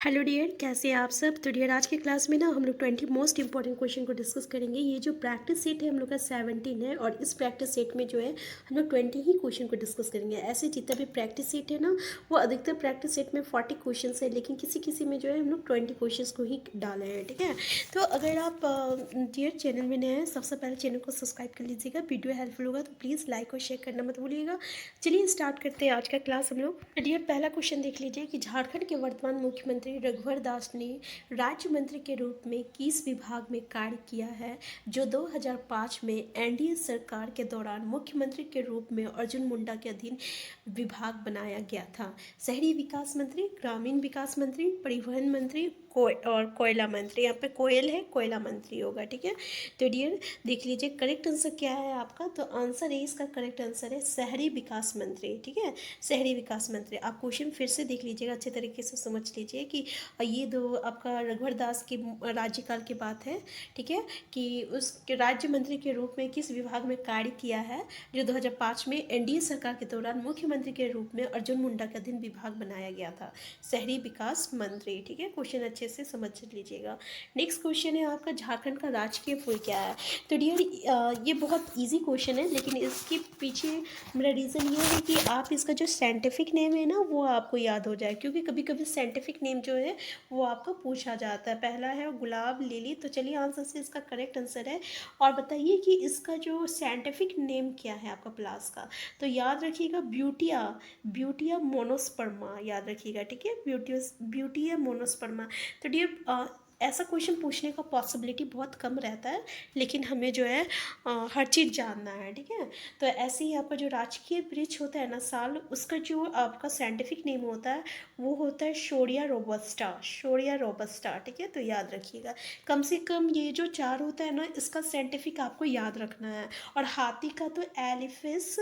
Hello dear, कैसे हैं आप सब। तो डियर, आज की क्लास में ना हम लोग 20 मोस्ट इंपॉर्टेंट क्वेश्चन को डिस्कस करेंगे। ये जो प्रैक्टिस सेट है हम लोग का 17 है और इस प्रैक्टिस सेट में जो है हम लोग 20 ही क्वेश्चन को डिस्कस करेंगे। ऐसे जितना भी प्रैक्टिस सेट है ना, वो अधिकतर प्रैक्टिस सेट में 40 क्वेश्चन है, लेकिन किसी किसी में जो है हम लोग 20 क्वेश्चन को ही डाले हैं। ठीक है, तो अगर आप डियर चैनल में नए हैं, सबसे पहले चैनल को सब्सक्राइब कर लीजिएगा। वीडियो हेल्पफुल होगा तो प्लीज़ लाइक और शेयर करना मत भूलिएगा। चलिए स्टार्ट करते हैं आज का क्लास हम लोग। डियर, पहला क्वेश्चन देख लीजिए कि झारखंड के वर्तमान मुख्यमंत्री रघुवर दास ने राज्य मंत्री के रूप में किस विभाग में कार्य किया है, जो 2005 में एनडीए सरकार के दौरान मुख्यमंत्री के रूप में अर्जुन मुंडा के अधीन विभाग बनाया गया था। शहरी विकास मंत्री, ग्रामीण विकास मंत्री, परिवहन मंत्री और कोयला मंत्री। यहाँ पे कोयल है, कोयला मंत्री होगा। ठीक है, तो डियर देख लीजिए करेक्ट आंसर क्या है आपका। तो आंसर है, इसका करेक्ट आंसर है शहरी विकास मंत्री। ठीक है, शहरी विकास मंत्री। आप क्वेश्चन फिर से देख लीजिएगा, अच्छे तरीके से समझ लीजिए कि ये दो आपका रघुवर दास के राज्यकाल की बात है। ठीक है, कि उस राज्य मंत्री के रूप में किस विभाग में कार्य किया है, जो 2005 में एनडीए सरकार के दौरान मुख्यमंत्री के रूप में अर्जुन मुंडा के अधीन विभाग बनाया गया था, शहरी विकास मंत्री। ठीक है, क्वेश्चन अच्छे से समझ लीजिएगा। नेक्स्ट क्वेश्चन है आपका, झारखंड का राजकीय फूल क्या है। तो डियर ये बहुत इजी क्वेश्चन है, लेकिन इसके पीछे मेरा रीज़न ये है कि आप इसका जो साइंटिफिक नेम है ना, वो आपको याद हो जाए, क्योंकि कभी कभी साइंटिफिक नेम जो है वो आपको पूछा जाता है। पहला है गुलाब लिली। तो चलिए आंसर से इसका करेक्ट आंसर है। और बताइए कि इसका जो साइंटिफिक नेम क्या है आपका प्लास का। तो याद रखिएगा ब्यूटिया, ब्यूटिया मोनोस्पर्मा याद रखिएगा। ठीक है, ब्यूटिया मोनोस्पर्मा। तो डियर ऐसा क्वेश्चन पूछने का पॉसिबिलिटी बहुत कम रहता है, लेकिन हमें जो है हर चीज़ जानना है। ठीक है, तो ऐसे ही आपका जो राजकीय वृक्ष होता है ना साल, उसका जो आपका साइंटिफिक नेम होता है वो होता है शोरिया रोबस्टा, शोरिया रोबस्टा। ठीक है, तो याद रखिएगा। कम से कम ये जो चार होता है ना, इसका साइंटिफिक आपको याद रखना है। और हाथी का तो एलिफेस,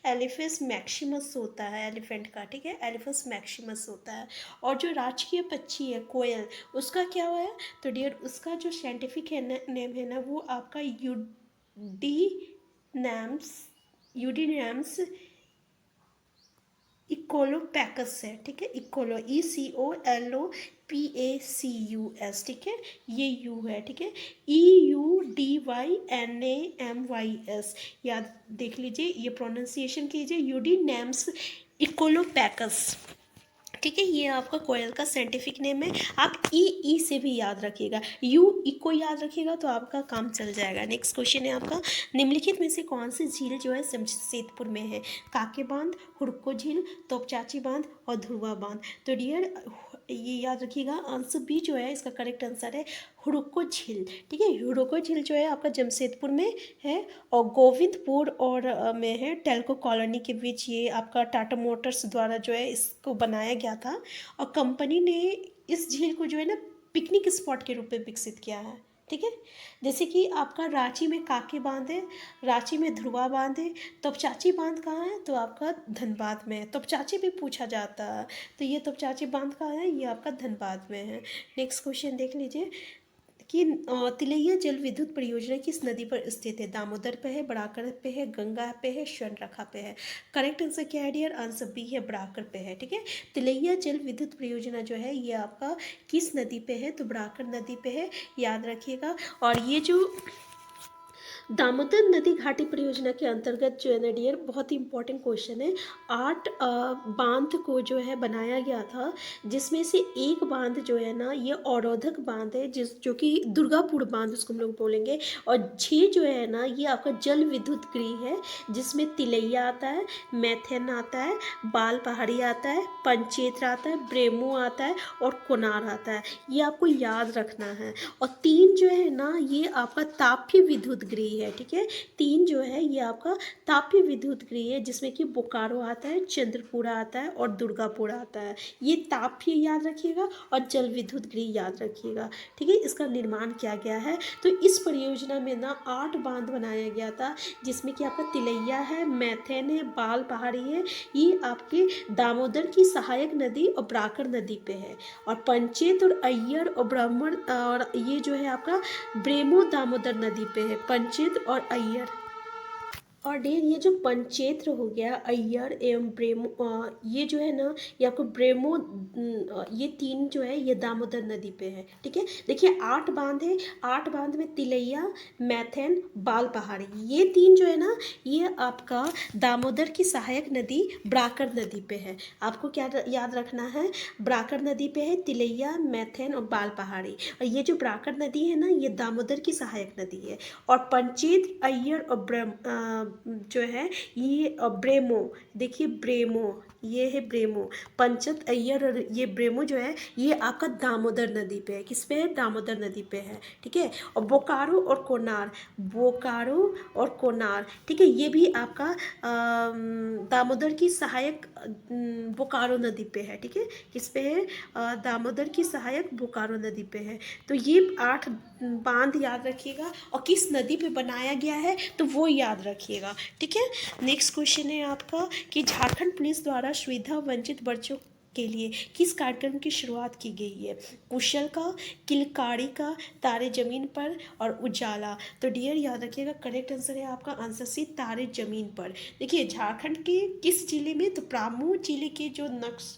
एलिफेस मैक्सिमस होता है एलिफेंट का। ठीक है, एलिफेस मैक्सिमस होता है। और जो राजकीय पक्षी है कोयल, उसका क्या हुआ है। तो डियर उसका जो साइंटिफिक है नेम है ना, वो आपका यूडी यूडीनैम्स इकोलोपैकस है। ठीक है, इकोलो ECOLOPACUS। ठीक है, ये यू है। ठीक है, EUDYNAMYS याद देख लीजिए, ये प्रोनाउंसिएशन कीजिए, यूडीनैम्स इकोलोपैकस। ठीक है, ये आपका कोयल का साइंटिफिक नेम है। आप ई से भी याद रखिएगा, यू इको याद रखिएगा तो आपका काम चल जाएगा। नेक्स्ट क्वेश्चन है आपका, निम्नलिखित में से कौन सी झील जो है जमशेदपुर में है। काके बांध, हुड़को झील, तोपचाची बांध और धुरवा बांध। तो डियर ये याद रखिएगा, आंसर बी जो है इसका करेक्ट आंसर है हुड़को झील। ठीक है, हुड़को झील जो है आपका जमशेदपुर में है और गोविंदपुर और में है। टेल्को कॉलोनी के बीच ये आपका टाटा मोटर्स द्वारा जो है इसको बनाया गया था, और कंपनी ने इस झील को जो है ना पिकनिक स्पॉट के रूप में विकसित किया है। ठीक है, जैसे कि आपका रांची में काके बांध है, रांची में ध्रुवा बांध है, तपचाची बांध कहाँ है, तो आपका धनबाद में है। तपचाची भी पूछा जाता है, तो ये तपचाची बांध कहाँ है, ये आपका धनबाद में है। नेक्स्ट क्वेश्चन देख लीजिए कि तिलैया जल विद्युत परियोजना किस नदी पर स्थित है। दामोदर पे है, बड़ाकर पे है, गंगा पे है, स्वर्णरेखा पे है। करेक्ट आंसर क्या है डियर, आंसर बी है, बड़ाकर पे है। ठीक है, तिलैया जल विद्युत परियोजना जो है ये आपका किस नदी पे है, तो बड़ाकर नदी पे है, याद रखिएगा। और ये जो दामोदर नदी घाटी परियोजना के अंतर्गत जो है ना डियर, बहुत ही इंपॉर्टेंट क्वेश्चन है। 8 बांध को जो है बनाया गया था, जिसमें से एक बांध जो है ना ये अवरोधक बांध है, जो कि दुर्गापुर बांध उसको हम लोग बोलेंगे। और 6 जो है ना ये आपका जल विद्युत गृह है, जिसमें तिलैया आता है, मैथेन आता है, बाल पहाड़ी आता है, पंचेत्र आता है, ब्रेमो आता है और कोनार आता है। ये आपको याद रखना है। और 3 जो है ना ये आपका तापीय विद्युत गृह है। ठीक है, 3 जो है ये आपका तापीय विद्युत गृह है, जिसमें कि बोकारो आता है, चंद्रपुरा आता है और दुर्गापुर आता है। ये तापीय याद रखिएगा और जल विद्युत गृह याद रखिएगा। ठीक है, इसका निर्माण किया गया है। तो इस परियोजना में ना 8 बांध बनाया गया था, जिसमें कि आपका तिलैया है, मैथेन है, बाल पहाड़ी है, ये आपके दामोदर की सहायक नदी और ब्राकर नदी पे है। और पंचेत और अय्यर और ब्राह्मण और ये जो है आपका ब्रेमो दामोदर नदी पे है, पंचेत और अय्यर। और डियर ये जो पंचेत्र हो गया अय्यर एवं ब्रेमो ये जो है ना ये आपको ब्रेमो ये तीन जो है ये दामोदर नदी पे है। ठीक है, देखिए 8 बांध है, 8 बांध में तिलैया, मैथन, बाल पहाड़ी ये तीन जो है ना ये आपका दामोदर की सहायक नदी ब्राकर नदी पे है। आपको क्या याद रखना है, ब्राकर नदी पे है तिलैया, मैथन और बाल पहाड़ी। और ये जो ब्राकर नदी है ना ये दामोदर की सहायक नदी है। और पंचेत अय्यर और जो है ये ब्रेमो, देखिए ब्रेमो ये है ब्रेमो, पंचत अय्यर और ये ब्रेमो जो है ये आपका दामोदर नदी पे है। किस पे है, दामोदर नदी पे है। ठीक है, और बोकारो और कोनार, बोकारो और कोनार ठीक है ये भी आपका दामोदर की सहायक बोकारो नदी पे है। ठीक है, किस पे है, दामोदर की सहायक बोकारो नदी पे है। तो ये 8 बांध याद रखिएगा और किस नदी पे बनाया गया है तो वो याद रखिएगा। ठीक है, नेक्स्ट क्वेश्चन है आपका कि झारखंड पुलिस द्वारा सुविधा वंचित बच्चों के लिए किस कार्यक्रम की शुरुआत की गई है, कुशल का, किलकारी का, तारे जमीन पर और उजाला। तो डियर याद रखिएगा करेक्ट आंसर है आपका आंसर सी तारे जमीन पर। देखिए झारखंड के किस जिले में, तो प्रामू जिले के जो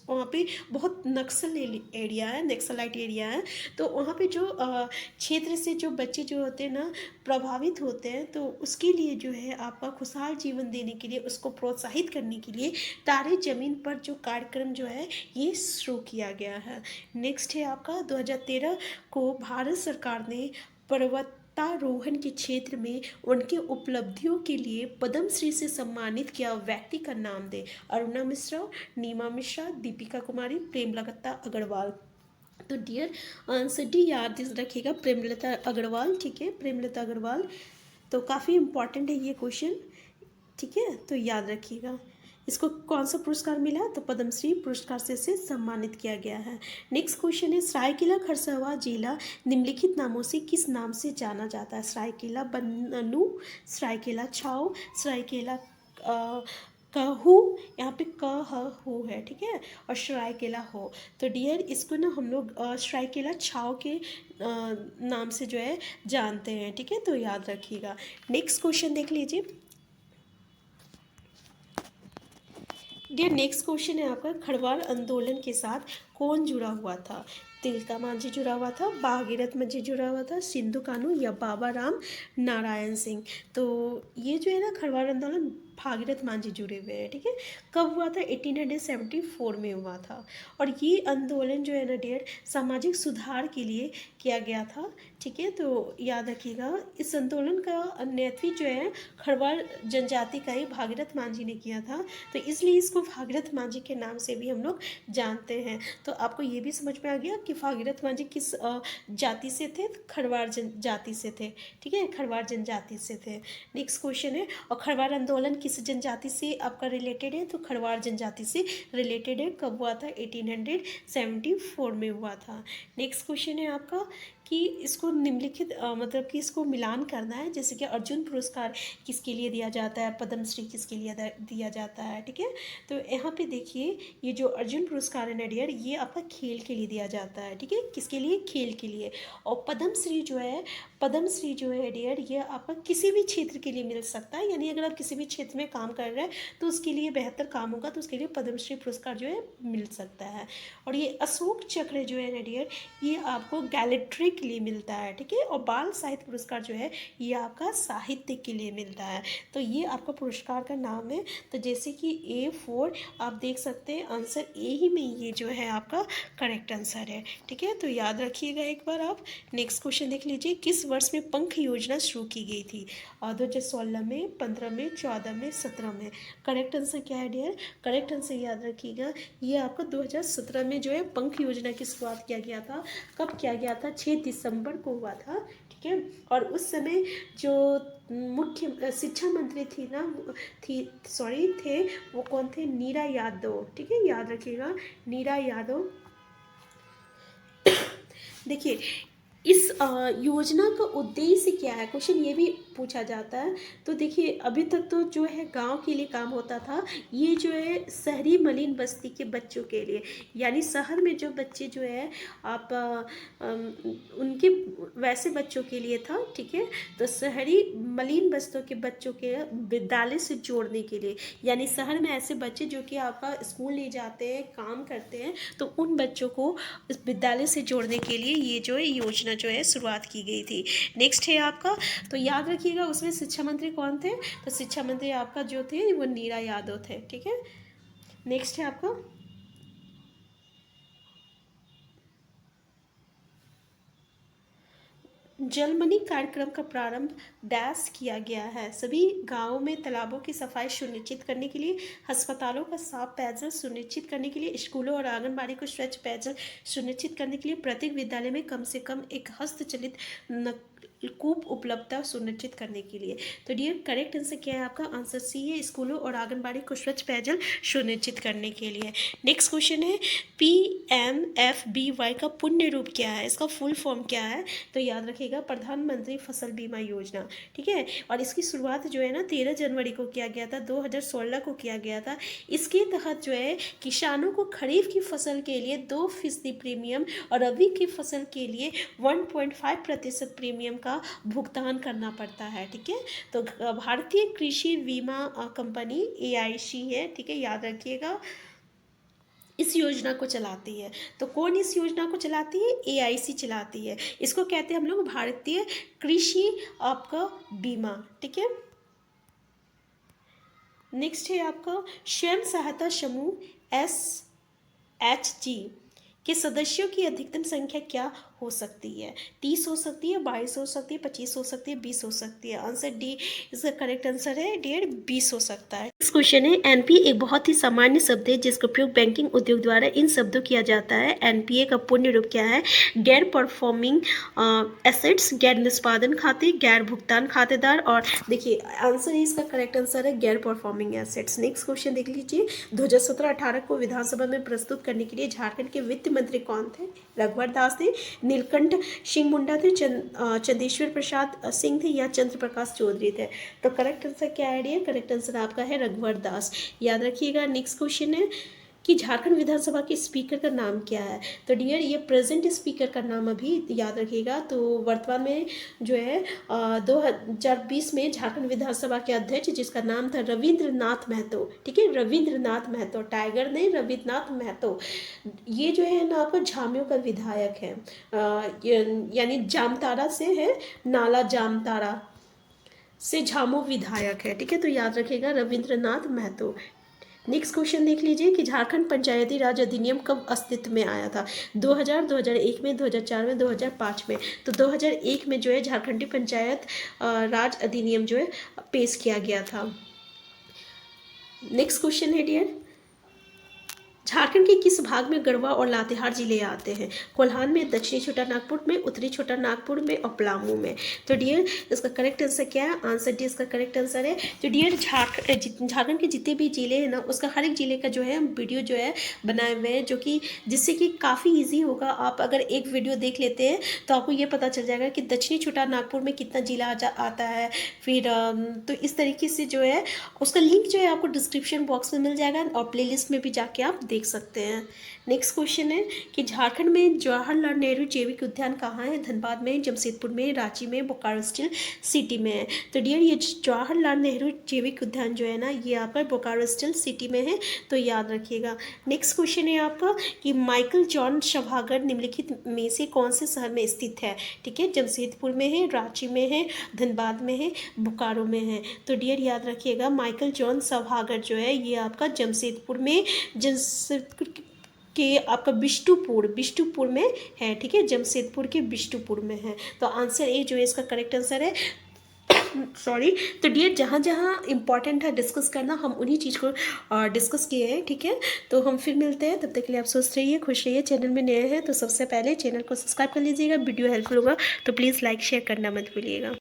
वहाँ पे बहुत नक्सल एरिया है, नक्सलाइट एरिया है। तो वहाँ पे जो क्षेत्र से जो बच्चे जो होते हैं ना प्रभावित होते हैं तो उसके लिए जो है आपका खुशहाल जीवन देने के लिए उसको प्रोत्साहित करने के लिए तारे जमीन पर जो कार्यक्रम जो है ये शुरू किया गया है। नेक्स्ट है आपका 2013 को भारत सरकार ने पर्वतारोहण के क्षेत्र में उनके उपलब्धियों के लिए पद्म श्री से सम्मानित किया व्यक्ति का नाम दे। अरुणा मिश्रा, नीमा मिश्रा, दीपिका कुमारी, प्रेमलता अग्रवाल। तो डियर आंसर डी याद रखिएगा प्रेमलता अग्रवाल। ठीक है, प्रेमलता अग्रवाल तो काफ़ी इम्पॉर्टेंट है ये क्वेश्चन। ठीक है, तो याद रखिएगा। इसको कौन सा पुरस्कार मिला, तो पद्मश्री पुरस्कार से इसे सम्मानित किया गया है। नेक्स्ट क्वेश्चन है सरायकेला खरसावां जिला निम्नलिखित नामों से किस नाम से जाना जाता है। सरायकेला बनू, सरायकेला छाव, सरायकेला कहू, यहाँ पे कहू है। ठीक है, और सरायकेला हो। तो डियर इसको ना हम लोग सरायकेला छाव के नाम से जो है जानते हैं। ठीक है, तो याद रखिएगा। नेक्स्ट क्वेश्चन देख लीजिए डियर, नेक्स्ट क्वेश्चन है आपका खड़वाल आंदोलन के साथ कौन जुड़ा हुआ था। तिलका मांझी जुड़ा हुआ था, भागीरथ मांझी जुड़ा हुआ था, सिंधु कानू या बाबा राम नारायण सिंह। तो ये जो है ना खड़वाल आंदोलन भागीरथ मांझी जुड़े हुए हैं। ठीक है, कब हुआ था, 1874 में हुआ था। और ये आंदोलन जो है ना डियर सामाजिक सुधार के लिए किया गया था। ठीक है, तो याद रखिएगा इस आंदोलन का नेतृत्व जो है खड़वाल जनजाति का ही भागीरथ मांझी ने किया था। तो इसलिए इसको भागीरथ मांझी के नाम से भी हम लोग जानते हैं। तो आपको ये भी समझ में आ गया कि भागीरथ मांझी किस जाति से थे, खड़वार जनजाति से थे। ठीक है, खड़वार जनजाति से थे। नेक्स्ट क्वेश्चन है और खड़वार आंदोलन किस जनजाति से आपका रिलेटेड है, तो खड़वार जनजाति से रिलेटेड है। कब हुआ था, 1874 में हुआ था। नेक्स्ट क्वेश्चन है आपका कि इसको निम्नलिखित मतलब कि इसको मिलान करना है, जैसे कि अर्जुन पुरस्कार किसके लिए दिया जाता है, पद्मश्री किसके लिए दिया जाता है। ठीक है, तो यहाँ पे देखिए ये जो अर्जुन पुरस्कार है ना डियर ये आपका खेल के लिए दिया जाता है। ठीक है, किसके लिए, खेल के लिए। और पद्मश्री जो है डियर ये आपका किसी भी क्षेत्र के लिए मिल सकता है, यानी अगर आप किसी भी क्षेत्र में काम कर रहे हैं तो उसके लिए बेहतर काम होगा तो उसके लिए पद्मश्री पुरस्कार जो है मिल सकता है। और ये अशोक चक्र जो है ना डियर ये आपको गैलेट्री के लिए मिलता है। ठीक है, और बाल साहित्य पुरस्कार जो है ये आपका साहित्य के लिए मिलता है। तो ये आपका पुरस्कार का नाम है। तो जैसे कि A4 आप देख सकते हैं आंसर ए ही में ये जो है आपका करेक्ट आंसर है। ठीक है, तो याद रखिएगा एक बार आप। नेक्स्ट क्वेश्चन देख लीजिए किस वर्ष में पंख योजना शुरू की गई थी। 2016 में, 15 में, 14 में, 17 में। करेक्ट आंसर क्या है डियर, करेक्ट आंसर याद रखिएगा ये आपका 2017 में जो है पंख योजना की शुरुआत किया गया था। कब किया गया था, 6 दिसंबर को हुआ था। ठीक है, और उस समय जो मुख्य शिक्षा मंत्री थे वो कौन थे, नीरा यादव। ठीक है, याद रखिएगा नीरा यादव। देखिए इस योजना का उद्देश्य क्या है, क्वेश्चन ये भी पूछा जाता है। तो देखिए अभी तक तो जो है गांव के लिए काम होता था, ये जो है शहरी मलिन बस्ती के बच्चों के लिए, यानी शहर में जो बच्चे जो है आप उनके वैसे बच्चों के लिए था, ठीक है। तो शहरी मलिन बस्तियों के बच्चों के विद्यालय से जोड़ने के लिए, यानी शहर में ऐसे बच्चे जो कि आपका स्कूल ले जाते हैं, काम करते हैं, तो उन बच्चों को इस विद्यालय से जोड़ने के लिए ये जो है योजना जो है शुरुआत की गई थी। नेक्स्ट है आपका, तो याद रखिएगा उसमें शिक्षा मंत्री कौन थे, तो शिक्षा मंत्री आपका जो थे वो नीरा यादव थे, ठीक है। नेक्स्ट है आपका, जलमनी कार्यक्रम का प्रारंभ डैश किया गया है, सभी गांवों में तालाबों की सफाई सुनिश्चित करने के लिए, अस्पतालों का साफ पेयजल सुनिश्चित करने के लिए, स्कूलों और आंगनबाड़ी को स्वच्छ पेयजल सुनिश्चित करने के लिए, प्रत्येक विद्यालय में कम से कम एक हस्तचलित कूप उपलब्धता सुनिश्चित करने के लिए। तो डियर करेक्ट आंसर क्या है आपका, आंसर सी है, स्कूलों और आंगनबाड़ी को स्वच्छ पेयजल सुनिश्चित करने के लिए। नेक्स्ट क्वेश्चन है PMFBY का पुण्य रूप क्या है, इसका फुल फॉर्म क्या है, तो याद रखिएगा प्रधानमंत्री फसल बीमा योजना, ठीक है। और इसकी शुरुआत जो है ना 13 जनवरी को किया गया था, 2016 को किया गया था। इसके तहत जो है किसानों को खरीफ की फसल के लिए 2% प्रीमियम और रबी की फसल के लिए 1.5% प्रीमियम का भुगतान करना पड़ता है, ठीक है। तो भारतीय कृषि बीमा कंपनी AIC है, ठीक है, याद रखिएगा, इस योजना को चलाती है। तो कौन इस योजना को चलाती है, AIC चलाती है। इसको कहते हैं हम लोग भारतीय कृषि आपका बीमा, ठीक है। नेक्स्ट है आपका स्वयं सहायता समूह SHG के सदस्यों की अधिकतम संख्या क्या हो सकती है, 30 हो सकती है, 22 हो सकती है, 25 हो सकती है, 20 हो सकती है। आंसर डी, इसका करेक्ट आंसर है डियर 20 हो सकता है। नेक्स्ट क्वेश्चन है NPA एक बहुत ही सामान्य शब्द है जिसका उपयोग बैंकिंग उद्योग द्वारा इन शब्दों किया जाता है। NPA का पूर्ण रूप क्या है, गैर परफॉर्मिंग एसेट्स, गैर निष्पादन खाते, गैर भुगतान खातेदार, और देखिए आंसर इसका करेक्ट आंसर है गैर परफॉर्मिंग एसेट्स। नेक्स्ट क्वेश्चन देख लीजिए, 2017-18 को विधानसभा में प्रस्तुत करने के लिए झारखंड के वित्त मंत्री कौन थे, रघुवर दास थे, नीलकंठ सिंह मुंडा थे, चंदेश्वर प्रसाद सिंह थे, या चंद्र प्रकाश चौधरी थे। तो करेक्ट आंसर क्या है, करेक्ट आंसर आपका है रघुवर दास, याद रखिएगा। नेक्स्ट क्वेश्चन है कि झारखंड विधानसभा के स्पीकर का नाम क्या है, तो डियर ये प्रेजेंट स्पीकर का नाम अभी याद रखिएगा। तो वर्तमान में जो है 2020 में झारखंड विधानसभा के अध्यक्ष जिसका नाम था रविंद्रनाथ महतो, ठीक है, रविंद्रनाथ महतो, टाइगर नहीं, रविंद्रनाथ महतो। ये जो है ना आपका झामियों का विधायक है, यानी जामताड़ा से है, नाला जामताड़ा से झामो विधायक है, ठीक है। तो याद रखिएगा रविंद्रनाथ महतो। नेक्स्ट क्वेश्चन देख लीजिए कि झारखंड पंचायती राज अधिनियम कब अस्तित्व में आया था, 2000, 2001 में, 2004 में, 2005 में। तो 2001 में जो है झारखंडी पंचायत राज अधिनियम जो है पेश किया गया था। नेक्स्ट क्वेश्चन है डियर, झारखंड के किस भाग में गढ़वा और लातेहार जिले आते हैं, कोल्हान में, दक्षिणी छोटा नागपुर में, उत्तरी छोटा नागपुर में और पलामू में। तो डियर इसका करेक्ट आंसर क्या है, आंसर डी इसका करेक्ट आंसर है। तो डियर झारखंड के जितने भी जिले हैं ना उसका हर एक जिले का जो है वीडियो जो है बनाए हुए हैं, जो कि जिससे कि काफ़ी ईजी होगा। आप अगर एक वीडियो देख लेते हैं तो आपको ये पता चल जाएगा कि दक्षिणी छोटा नागपुर में कितना जिला आता है। फिर तो इस तरीके से जो है उसका लिंक जो है आपको डिस्क्रिप्शन बॉक्स में मिल जाएगा और प्लेलिस्ट में भी जाके आप देख सकते हैं। नेक्स्ट क्वेश्चन है कि झारखंड में जवाहरलाल नेहरू जैविक उद्यान कहाँ है, धनबाद में, जमशेदपुर में, रांची में, बोकारो स्टील सिटी में है। तो डियर ये जवाहरलाल नेहरू जैविक उद्यान जो है ना ये आपका बोकारो स्टील सिटी में है, तो याद रखिएगा। नेक्स्ट क्वेश्चन है आपका कि माइकल जॉन सभागार निम्नलिखित में से कौन से शहर में स्थित है, ठीक है, जमशेदपुर में है, रांची में है, धनबाद में है, बोकारो में है। तो डियर याद रखिएगा माइकल जॉन सभागार जो है ये आपका जमशेदपुर में, के आपका बिष्टुपुर में है, ठीक है, जमशेदपुर के बिष्टुपुर में है। तो आंसर ए जो है इसका करेक्ट आंसर है। सॉरी। तो डियर जहाँ जहाँ इंपॉर्टेंट है डिस्कस करना हम उन्हीं चीज़ को डिस्कस किए हैं, ठीक है। तो हम फिर मिलते हैं, तब तक के लिए आप स्वस्थ रहिए, खुश रहिए। चैनल में नए हैं तो सबसे पहले चैनल को सब्सक्राइब कर लीजिएगा, वीडियो हेल्पफुल होगा तो प्लीज़ लाइक शेयर करना मत भूलिएगा।